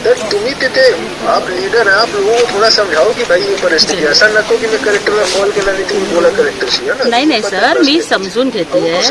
तर तुम्ही तिथे आप लीडर आहे, आप लोगों को थोड़ा समझाओ की भाई ये परिस्थिती असा नको की मी कलेक्टरला कॉल केला आणि तुम्ही बोला कलेक्टरशी है ना। नहीं सर, मी समजून घेते है,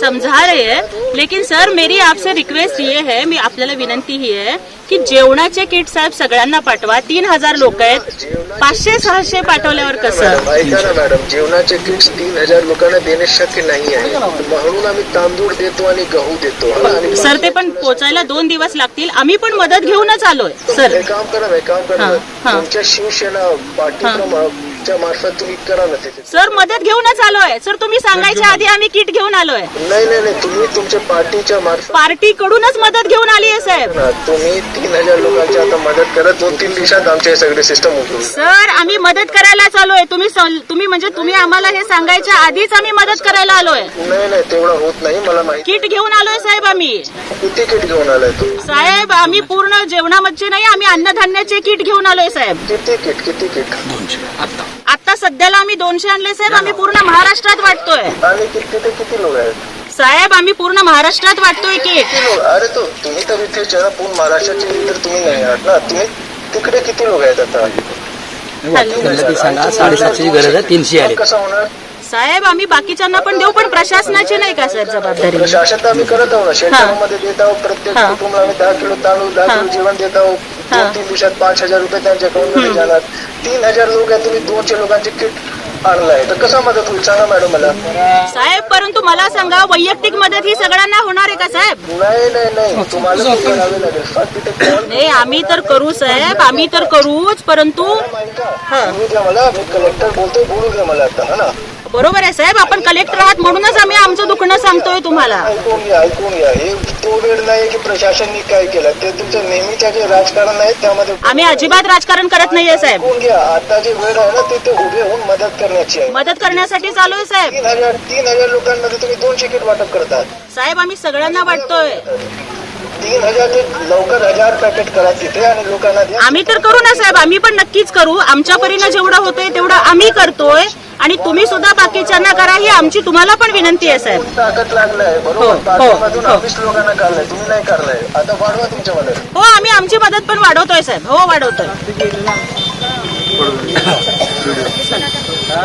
समझा रहे हैं, लेकिन सर मेरी आपसे रिक्वेस्ट ये है, मी आपल्याला विनंती ही आहे की जेवणाचे किट साहेब सगळ्यांना पाठवा। 3000 लोक आहेत, 500-600 पाठवल्यावर कसं? ऐका ना मॅडम, जेवणाचे किट्स 3000 लोकांना देणे शक्य नाही आहे, म्हणून आम्ही तांदूळ देतो आणि गहू देतो। सर ते पण पोचायला 2 दिवस लागतील, आम्ही पण मदत घेऊनच आलोय सर। एक काम करा, तुमच्या शिवसेना पार्टीच्या मार्फत तुम्ही करा ना तिथे। सर मदत घेऊनच आलोय सर, तुम्ही सांगायच्या आधी आम्ही किट घेऊन आलोय। नाही, तुम्ही तुमच्या पार्टीच्या मार्फत, पार्टी कडूनच मदत घेऊन आली आहे साहेब। तुम्ही 3000 लोकांची आता मदत करा, 2-3 दिवसात आमचे सगळे सिस्टम उघडून। सर आम्ही मदत करायला आलोय, तुम्ही आम्हाला हे सांगायच्या आधीच आम्ही मदत करायला आलोय। नाही तेवढं होत नाही, मला माहिती। किट घेऊन आलोय साहेब आम्ही। किती किट घेऊन आलाय तू? साहेब आम्ही पूर्ण जेवणामध्ये नाही, आम्ही अन्नधान्याचे किट घेऊन आलोय साहेब। किती किट? 200 आता सध्याला आम्ही 200 आणले साहेब, आम्ही पूर्ण महाराष्ट्रात वाटतोय। आणि किती लोक आहेत साहेब? आम्ही पूर्ण महाराष्ट्रात वाटतोय किट। अरे तो तुम्ही तर इथे पूर्ण महाराष्ट्राचे तर तुम्ही नाही आहात ना, तुम्ही तिकडे किती लोक आहेत आता? सांगा 750ची गरज आहे, 300 आले। कसं होणार साहेब? आम्ही बाकीच्यांना पण देऊ, पण प्रशासनाची नाही का साहेब जबाबदारी? प्रशासन तर आम्ही करत आहोत ना, शेल्टरमध्ये देत आहोत, प्रत्येक कुटुंबाला आम्ही 10 किलो तांदूळ 10 किलो जेवण देत आहोत। 2-3 दिवसात 5000 रुपये त्यांच्या अकाउंटमध्ये जाणार। 3000 लोक आहेत, तुम्ही 200 लोकांचे किट आणलाय, तर कसं मदत होईल सांगा मॅडम मला। साहेब परंतु मला सांगा, वैयक्तिक मदत ही सगळ्यांना होणार आहे का साहेब? नाही, तुम्हाला करावे लागेल। नाही आम्ही तर करू साहेब, आम्ही तर करूच, परंतु बोलू द्या मला, मी कलेक्टर बोलतोय, बोलू द्या मला आता, है ना? बरोबर आहे साहेब, आपण कलेक्टर आहात म्हणूनच आम्ही आमचं दुखणं सांगतोय तुम्हाला। ऐकून घ्या, हे तो वेळ नाही की प्रशासनाने काय केलं, ते तुमचं नेहमीच्या जे राजकारण आहे त्यामध्ये आम्ही अजिबात राजकारण करत नाहीये साहेब। ऐकून घ्या, आता जे वेळ आहे ना ते उभे होऊन मदत करण्याची आहे। मदत करण्यासाठी चालू आहे साहेब। 3000 लोकांमध्ये तुम्ही 200 किट वाटप करतात साहेब, आम्ही सगळ्यांना वाटतोय। 3000 ते लवकर 1000 पॅकेट करा तिथे आणि लोकांना द्या। आम्ही तर करू ना साहेब, आम्ही पण नक्कीच करू, आमच्या परीने जेवढं होतंय तेवढं आम्ही करतोय, आणि तुम्ही सुद्धा बाकीच्यांना करा ही आमची तुम्हाला पण विनंती आहे साहेब। ताकद लागलाय बरोबर, पाठीमधून 20 लोकांना काढलाय, तुम्ही नाही काढलाय, आता वाढवा तुमच्या मदत। हो आम्ही आमची मदत पण वाढवतोय साहेब, हो वाढवतोय।